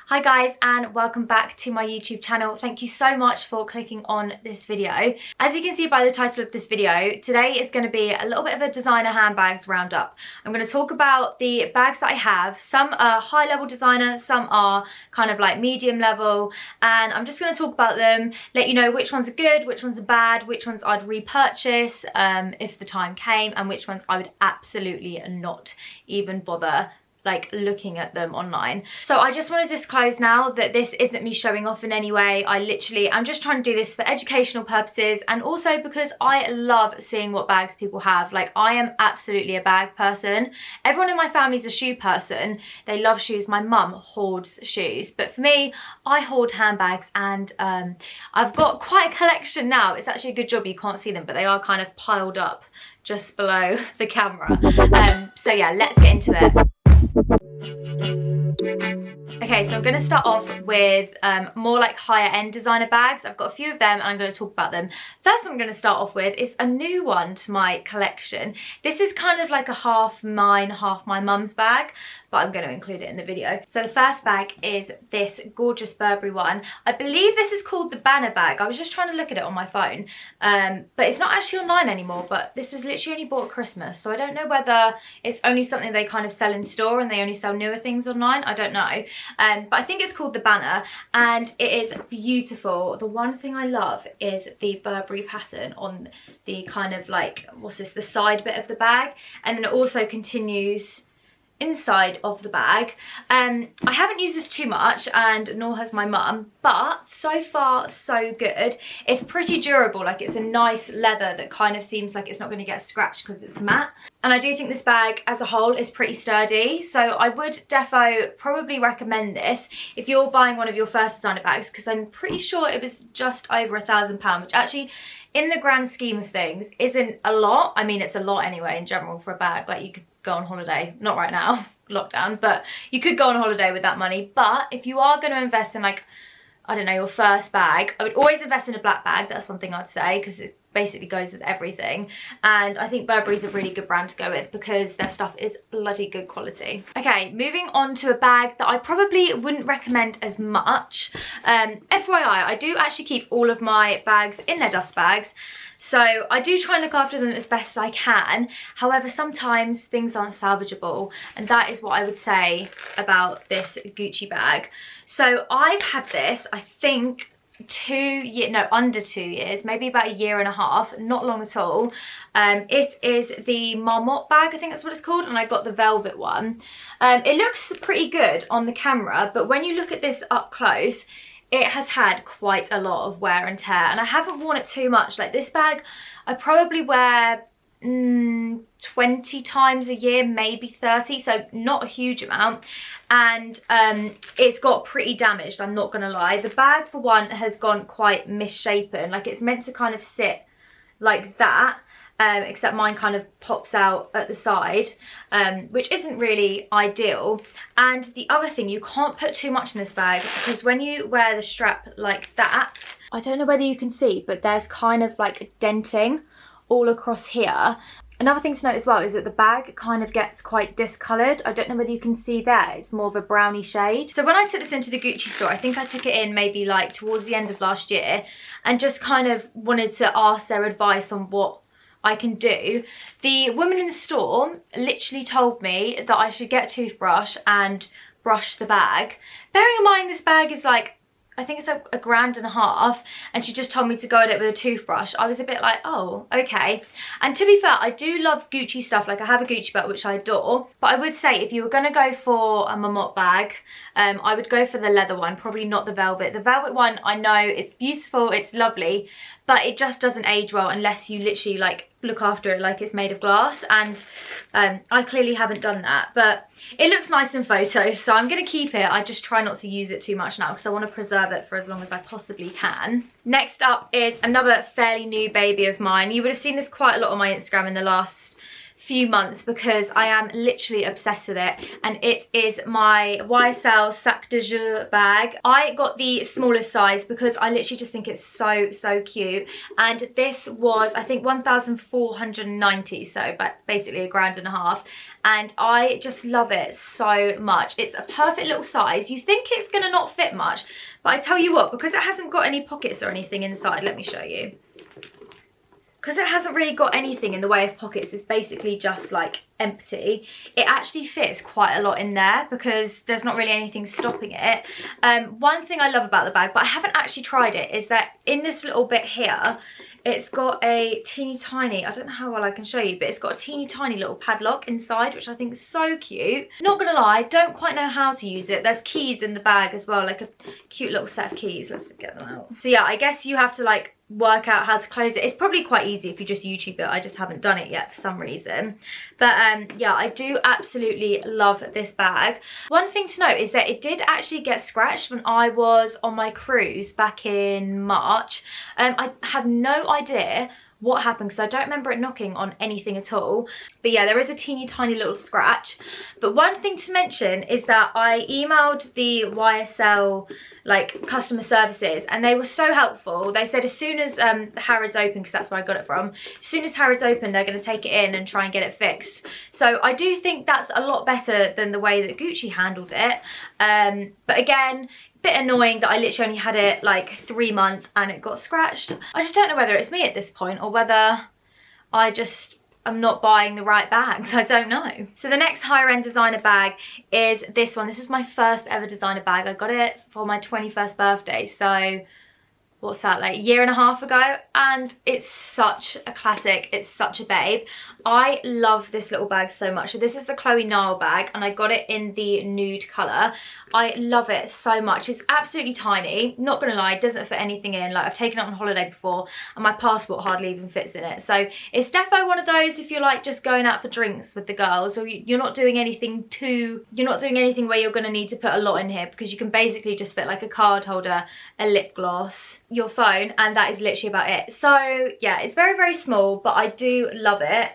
Hi guys, and welcome back to my YouTube channel. Thank you so much for clicking on this video. As you can see by the title of this video, today is going to be a little bit of a designer handbags roundup. I'm going to talk about the bags that I have. Some are high level designer, some are kind of like medium level, and I'm just going to talk about them, let you know which ones are good, which ones are bad, which ones I'd repurchase if the time came, and which ones I would absolutely not even bother like looking at them online. So I just want to disclose now that this isn't me showing off in any way. I'm just trying to do this for educational purposes, and also because I love seeing what bags people have. Like, I am absolutely a bag person. Everyone in my family is a shoe person. They love shoes. My mum hoards shoes, but for me, I hoard handbags, and I've got quite a collection now. It's actually a good job you can't see them, but they are kind of piled up just below the camera. So yeah, let's get into it. Okay, so I'm going to start off with more like higher end designer bags. I've got a few of them and I'm going to talk about them. First one I'm going to start off with is a new one to my collection. This is kind of like a half mine, half my mum's bag, but I'm going to include it in the video. So the first bag is this gorgeous Burberry one. I believe this is called the Banner bag. I was just trying to look at it on my phone, but it's not actually online anymore, but this was literally only bought at Christmas, so I don't know whether it's only something they kind of sell in store and they only sell newer things online. I don't know, but I think it's called the Banner, and it is beautiful. The one thing I love is the Burberry pattern on the kind of like, what's this, the side bit of the bag, and then it also continues inside of the bag. I haven't used this too much, and nor has my mum, but so far so good. It's pretty durable. Like, it's a nice leather that kind of seems like it's not going to get scratched because it's matte, and I do think this bag as a whole is pretty sturdy. So I would defo probably recommend this if you're buying one of your first designer bags, because I'm pretty sure it was just over £1,000, which actually in the grand scheme of things isn't a lot. I mean, it's a lot anyway in general for a bag. Like, you could go on holiday, not right now, lockdown, but you could go on holiday with that money. But if you are going to invest in, like, I don't know, your first bag, I would always invest in a black bag. That's one thing I'd say, because it basically goes with everything, and I think Burberry's a really good brand to go with because their stuff is bloody good quality. Okay, moving on to a bag that I probably wouldn't recommend as much. FYI, I do actually keep all of my bags in their dust bags, so I do try and look after them as best as I can. Yehowever, sometimes things aren't salvageable, and that is what I would say about this Gucci bag. So I've had this, I think, under 2 years, maybe about 1.5 years, not long at all. It is the Marmot bag, I think that's what it's called, and I got the velvet one. It looks pretty good on the camera, but when you look at this up close, it has had quite a lot of wear and tear, and I haven't worn it too much. Like, this bag I probably wear 20 times a year, maybe 30, so not a huge amount, and it's got pretty damaged, I'm not gonna lie. The bag, for one, has gone quite misshapen. Like, it's meant to kind of sit like that, except mine kind of pops out at the side, which isn't really ideal. And the other thing, you can't put too much in this bag, because when you wear the strap like that, I don't know whether you can see, but there's kind of like a denting all across here. Another thing to note as well is that the bag kind of gets quite discoloured. I don't know whether you can see there, it's more of a browny shade. So when I took this into the Gucci store, I think I took it in maybe like towards the end of last year, and just kind of wanted to ask their advice on what I can do. The woman in the store literally told me that I should get a toothbrush and brush the bag. Bearing in mind this bag is like, I think it's like £1.5, and she just told me to go at it with a toothbrush. I was a bit like, oh, okay. And to be fair, I do love Gucci stuff. Like, I have a Gucci belt, which I adore, but I would say if you were going to go for a Marmot bag, I would go for the leather one, probably not the velvet. The velvet one, I know it's beautiful, it's lovely, but it just doesn't age well unless you literally like look after it like it's made of glass, and I clearly haven't done that, but it looks nice in photos, so I'm going to keep it. I just try not to use it too much now because I want to preserve it for as long as I possibly can. Next up is another fairly new baby of mine. You would have seen this quite a lot on my Instagram in the last few months because I am literally obsessed with it, and it is my YSL sac de jeu bag. I got the smallest size because I literally just think it's so cute, and this was I think 1,490, so but basically £1.50, and I just love it so much. It's a perfect little size. You think it's gonna not fit much, but I tell you what, because it hasn't got any pockets or anything inside, let me show you. Because it hasn't really got anything in the way of pockets, it's basically just like empty, it actually fits quite a lot in there because there's not really anything stopping it. One thing I love about the bag, but I haven't actually tried it, is that in this little bit here, it's got a teeny tiny, I don't know how well I can show you, but it's got a teeny tiny little padlock inside, which I think is so cute. Not gonna lie, don't quite know how to use it. There's keys in the bag as well, like a cute little set of keys. Let's get them out. So yeah, I guess you have to like work out how to close it. It's probably quite easy if you just YouTube it. I just haven't done it yet for some reason. But yeah, I do absolutely love this bag. One thing to note is that it did actually get scratched when I was on my cruise back in March. I have no idea what happened because I don't remember it knocking on anything at all, but yeah, there is a teeny tiny little scratch. But one thing to mention is that I emailed the YSL like customer services, and they were so helpful. They said as soon as Harrods open, because that's where I got it from, as soon as Harrods open, they're going to take it in and try and get it fixed. So I do think that's a lot better than the way that Gucci handled it. But again, bit annoying that I literally only had it like 3 months and it got scratched. I just don't know whether it's me at this point or whether I'm not buying the right bags. I don't know. So the next higher end designer bag is this one. This is my first ever designer bag. I got it for my 21st birthday. So what's that, like a year and a half ago, and it's such a classic. It's such a babe. I love this little bag so much. So this is the Chloé Niall bag, and I got it in the nude colour. I love it so much. It's absolutely tiny, not gonna lie, it doesn't fit anything in. Like, I've taken it on holiday before and my passport hardly even fits in it. So it's definitely one of those if you're like just going out for drinks with the girls, or you're not doing anything where you're gonna need to put a lot in here, because you can basically just fit like a card holder, a lip gloss, your phone, and that is literally about it. So yeah, it's very small, but I do love it.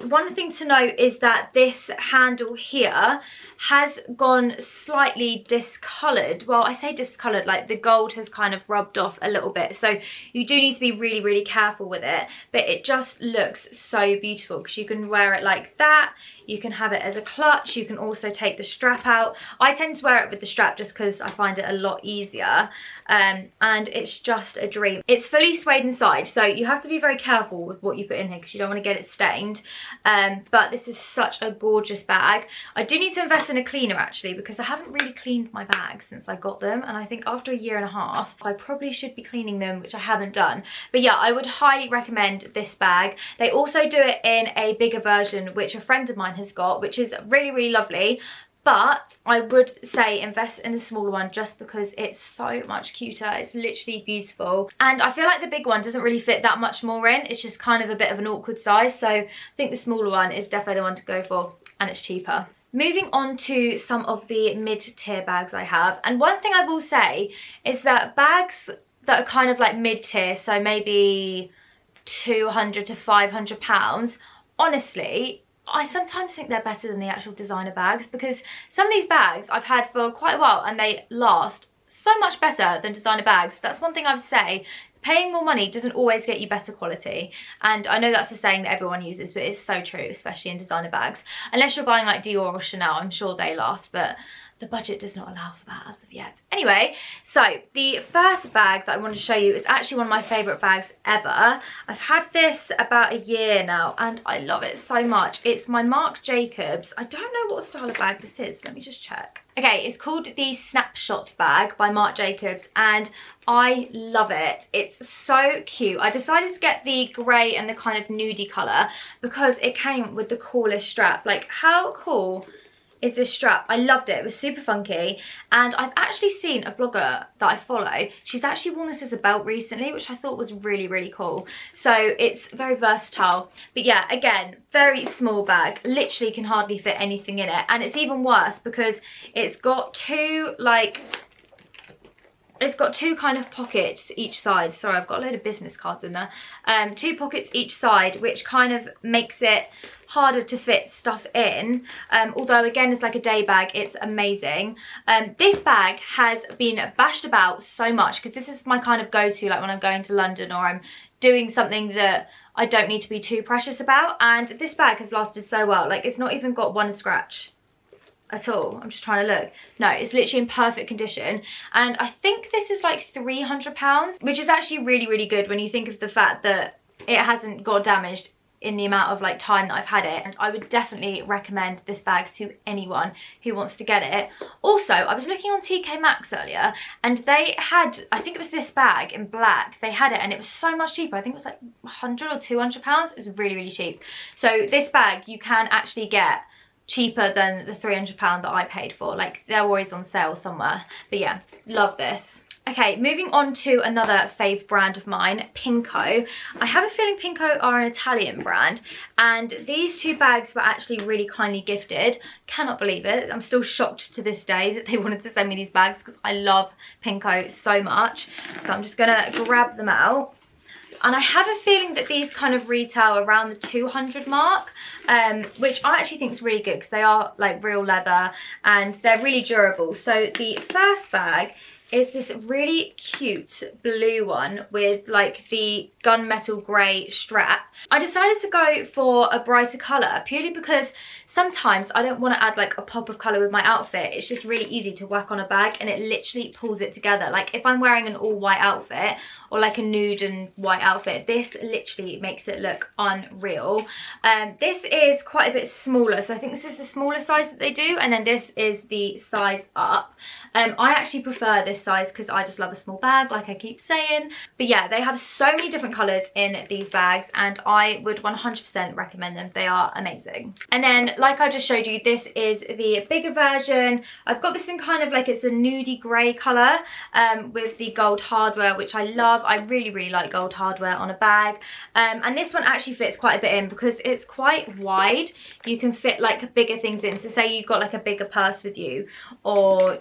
One thing to note is that this handle here has gone slightly discoloured. Well, I say discoloured, like the gold has kind of rubbed off a little bit, so you do need to be really careful with it, but it just looks so beautiful because you can wear it like that, you can have it as a clutch, you can also take the strap out. I tend to wear it with the strap just because I find it a lot easier, and it's just a dream. It's fully suede inside, so you have to be very careful with what you put in here because you don't want to get it stained, but this is such a gorgeous bag. I do need to invest in a cleaner actually, because I haven't really cleaned my bags since I got them, and I think after a year and a half I probably should be cleaning them, which I haven't done. But yeah, I would highly recommend this bag. They also do it in a bigger version, which a friend of mine has got, which is really lovely. But I would say invest in the smaller one just because it's so much cuter. It's literally beautiful. And I feel like the big one doesn't really fit that much more in. It's just kind of a bit of an awkward size. So I think the smaller one is definitely the one to go for, and it's cheaper. Moving on to some of the mid-tier bags I have. And one thing I will say is that bags that are kind of like mid-tier, so maybe £200 to £500, honestly, I sometimes think they're better than the actual designer bags, because some of these bags I've had for quite a while and they last so much better than designer bags. That's one thing I would say. Paying more money doesn't always get you better quality, and I know that's a saying that everyone uses, but it's so true, especially in designer bags. Unless you're buying like Dior or Chanel, I'm sure they last, but the budget does not allow for that as of yet. Anyway, so the first bag that I want to show you is actually one of my favourite bags ever. I've had this about a year now and I love it so much. It's my Marc Jacobs. I don't know what style of bag this is. Let me just check. Okay, it's called the Snapshot bag by Marc Jacobs, and I love it. It's so cute. I decided to get the grey and the kind of nudie colour because it came with the coolest strap. Like, how cool is this strap? I loved it. It was super funky, and I've actually seen a blogger that I follow. She's actually worn this as a belt recently, which I thought was really cool. So it's very versatile. But yeah, again, very small bag. Literally can hardly fit anything in it, and it's even worse because it's got two like it's got two kind of pockets each side. Sorry, I've got a load of business cards in there. Two pockets each side, which kind of makes it harder to fit stuff in. Although again, it's like a day bag, it's amazing. This bag has been bashed about so much because this is my kind of go-to, like when I'm going to London or I'm doing something that I don't need to be too precious about. And this bag has lasted so well. Like, it's not even got one scratch at all. I'm just trying to look. No, it's literally in perfect condition. And I think this is like £300, which is actually really, really good when you think of the fact that it hasn't got damaged in the amount of like time that I've had it. And I would definitely recommend this bag to anyone who wants to get it. Also, I was looking on TK Maxx earlier and they had, I think it was this bag in black, they had it and it was so much cheaper. I think it was like £100 or £200. It was really, really cheap. So this bag you can actually get cheaper than the £300 that I paid for. Like, they're always on sale somewhere. But yeah, love this. Okay, moving on to another fave brand of mine, Pinko. I have a feeling Pinko are an Italian brand, and these two bags were actually really kindly gifted. Cannot believe it. I'm still shocked to this day that they wanted to send me these bags because I love Pinko so much. So I'm just gonna grab them out. And I have a feeling that these kind of retail around the 200 mark, which I actually think is really good because they are like real leather and they're really durable. So the first bag is this really cute blue one with like the gunmetal grey strap. I decided to go for a brighter colour purely because sometimes I don't want to add like a pop of colour with my outfit. It's just really easy to whack on a bag and it literally pulls it together. Like if I'm wearing an all white outfit or like a nude and white outfit, this literally makes it look unreal. This is quite a bit smaller, so I think this is the smaller size that they do, and then this is the size up. I actually prefer this size because I just love a small bag, like I keep saying. But yeah, they have so many different colours in these bags and I would 100% recommend them. They are amazing. And then like I just showed you, this is the bigger version. I've got this in kind of like, it's a nudie grey colour with the gold hardware, which I love. I really, really like gold hardware on a bag. And this one actually fits quite a bit in because it's quite wide. You can fit like bigger things in. So say you've got like a bigger purse with you or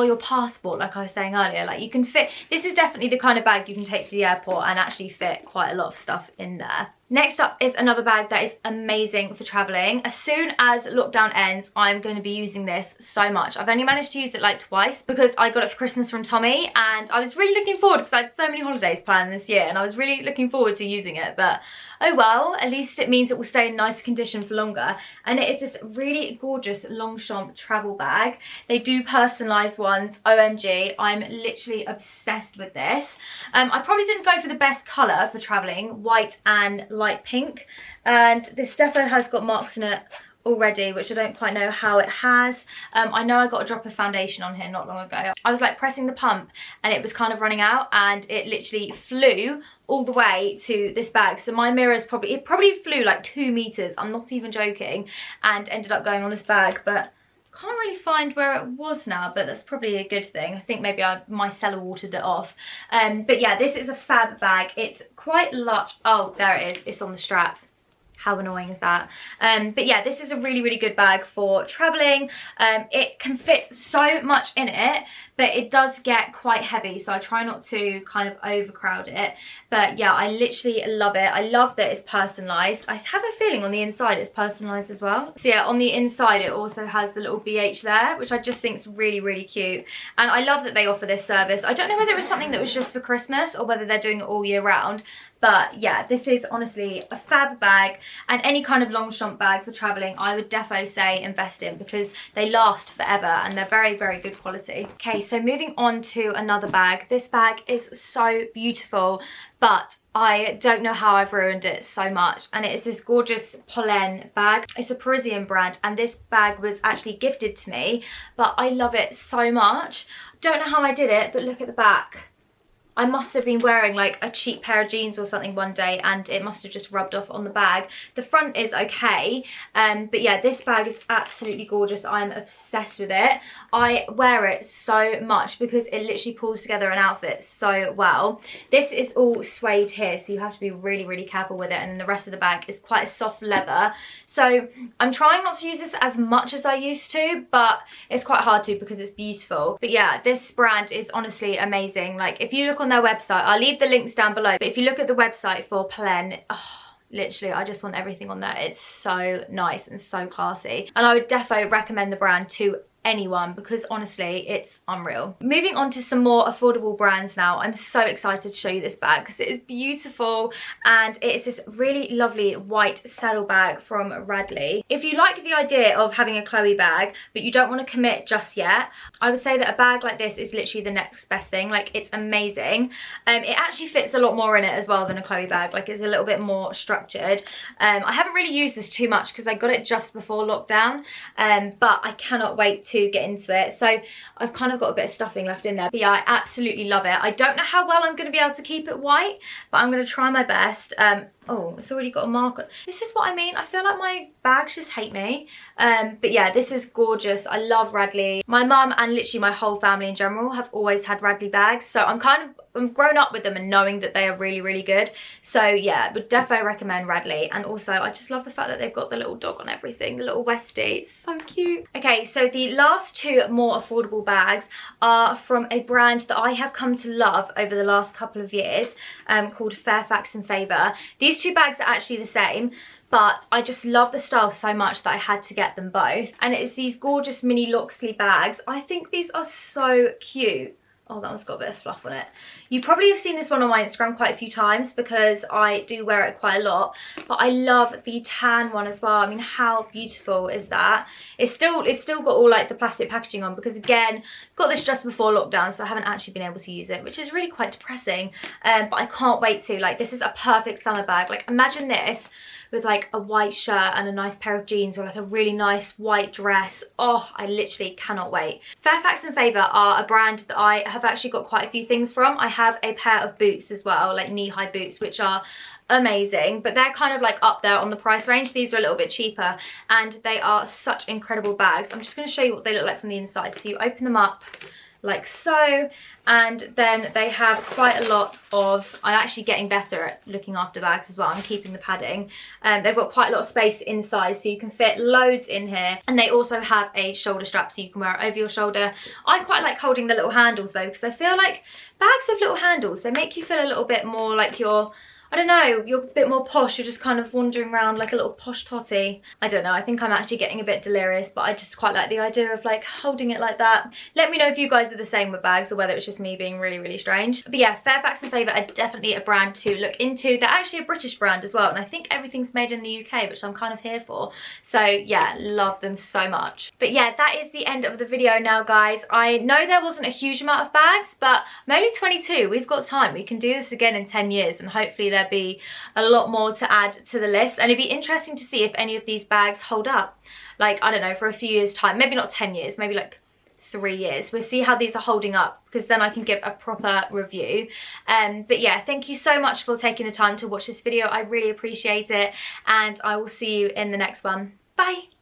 your passport, like I was saying earlier, like you can fit, this is definitely the kind of bag you can take to the airport and actually fit quite a lot of stuff in there. Next up is another bag that is amazing for traveling. As soon as lockdown ends, I'm going to be using this so much. I've only managed to use it like twice because I got it for Christmas from Tommy and I was really looking forward because I had so many holidays planned this year and I was really looking forward to using it, but oh well, at least it means it will stay in nice condition for longer. And it is this really gorgeous Longchamp travel bag. They do personalised ones, OMG, I'm literally obsessed with this. I probably didn't go for the best colour for travelling, white and light pink, and this defo has got marks in it already, which I don't quite know how it has. I know I got a drop of foundation on here not long ago. I was like pressing the pump and it was kind of running out and it literally flew all the way to this bag. So my mirror is probably flew like 2 meters, I'm not even joking, and ended up going on this bag, but can't really find where it was now, but that's probably a good thing. I think maybe my cellar watered it off. But yeah, this is a fab bag. It's quite large. Oh, there it is. It's on the strap. How annoying is that? But yeah, this is a really, really good bag for traveling. It can fit so much in it, but it does get quite heavy, so I try not to kind of overcrowd it. But yeah, I literally love it. I love that it's personalised. I have a feeling on the inside it's personalised as well. So yeah, on the inside it also has the little BH there, which I just think is really, really cute. And I love that they offer this service. I don't know whether it was something that was just for Christmas or whether they're doing it all year round. But yeah, this is honestly a fab bag, and any kind of Longchamp bag for traveling I would defo say invest in because they last forever and they're very, very good quality. Okay, so moving on to another bag. This bag is so beautiful, but I don't know how I've ruined it so much, and it is this gorgeous Pollen bag. It's a Parisian brand and this bag was actually gifted to me, but I love it so much. Don't know how I did it, but look at the back. I must have been wearing like a cheap pair of jeans or something one day and it must have just rubbed off on the bag. The front is okay, but yeah, this bag is absolutely gorgeous. I'm obsessed with it. I wear it so much because it literally pulls together an outfit so well. This is all suede here, so you have to be really, really careful with it, and the rest of the bag is quite a soft leather. So I'm trying not to use this as much as I used to, but it's quite hard to because it's beautiful. But yeah, this brand is honestly amazing. Like, if you look on their website, I'll leave the links down below, but if you look at the website for Pollen, oh, literally I just want everything on there. It's so nice and so classy, and I would definitely recommend the brand to anyone because honestly it's unreal. Moving on to some more affordable brands now. I'm so excited to show you this bag because it is beautiful, and it's this really lovely white saddle bag from Radley. If you like the idea of having a Chloé bag but you don't want to commit just yet, I would say that a bag like this is literally the next best thing. Like, it's amazing. It actually fits a lot more in it as well than a Chloé bag. Like, it's a little bit more structured. I haven't really used this too much because I got it just before lockdown, but I cannot wait to get into it. So I've kind of got a bit of stuffing left in there, but yeah, I absolutely love it. I don't know how well I'm going to be able to keep it white, but I'm going to try my best. Oh, it's already got a mark on. This is what I mean. I feel like my bags just hate me. But yeah, this is gorgeous. I love Radley. My mum and literally my whole family in general have always had Radley bags, so I'm grown up with them and knowing that they are really, really good. So yeah, would defo recommend Radley. And also I just love the fact that they've got the little dog on everything, the little Westie. It's so cute. Okay, so the last two more affordable bags are from a brand that I have come to love over the last couple of years, called Fairfax and Favour. These two bags are actually the same, but I just love the style so much that I had to get them both. And it's these gorgeous mini Loxley bags. I think these are so cute. Oh, that one's got a bit of fluff on it. You probably have seen this one on my Instagram quite a few times because I do wear it quite a lot. But I love the tan one as well. I mean, how beautiful is that? It's still got all like the plastic packaging on because, again, got this just before lockdown, so I haven't actually been able to use it, which is really quite depressing. But I can't wait to. Like, this is a perfect summer bag. Like, imagine this with like a white shirt and a nice pair of jeans, or like a really nice white dress. Oh, I literally cannot wait. Fairfax and Favour are a brand that I have actually got quite a few things from. I have a pair of boots as well, like knee-high boots, which are amazing, but they're kind of like up there on the price range. These are a little bit cheaper, and they are such incredible bags. I'm just going to show you what they look like from the inside. So you open them up like so, and then they have quite a lot of, I'm actually getting better at looking after bags as well. I'm keeping the padding. They've got quite a lot of space inside, so you can fit loads in here, and they also have a shoulder strap so you can wear it over your shoulder. I quite like holding the little handles though, because I feel like bags with little handles, they make you feel a little bit more like you're, I don't know, you're a bit more posh. You're just kind of wandering around like a little posh totty. I don't know, I think I'm actually getting a bit delirious, but I just quite like the idea of like holding it like that. Let me know if you guys are the same with bags or whether it's just me being really, really strange. But yeah, Fairfax and Favour are definitely a brand to look into. They're actually a British brand as well, and I think everything's made in the UK, which I'm kind of here for. So yeah, love them so much. But yeah, that is the end of the video now, guys. I know there wasn't a huge amount of bags, but I'm only 22. We've got time. We can do this again in 10 years, and hopefully there'll be a lot more to add to the list. And it'd be interesting to see if any of these bags hold up, like, I don't know, for a few years time. Maybe not 10 years, maybe like 3 years. We'll see how these are holding up, because then I can give a proper review. But yeah, thank you so much for taking the time to watch this video. I really appreciate it, and I will see you in the next one. Bye.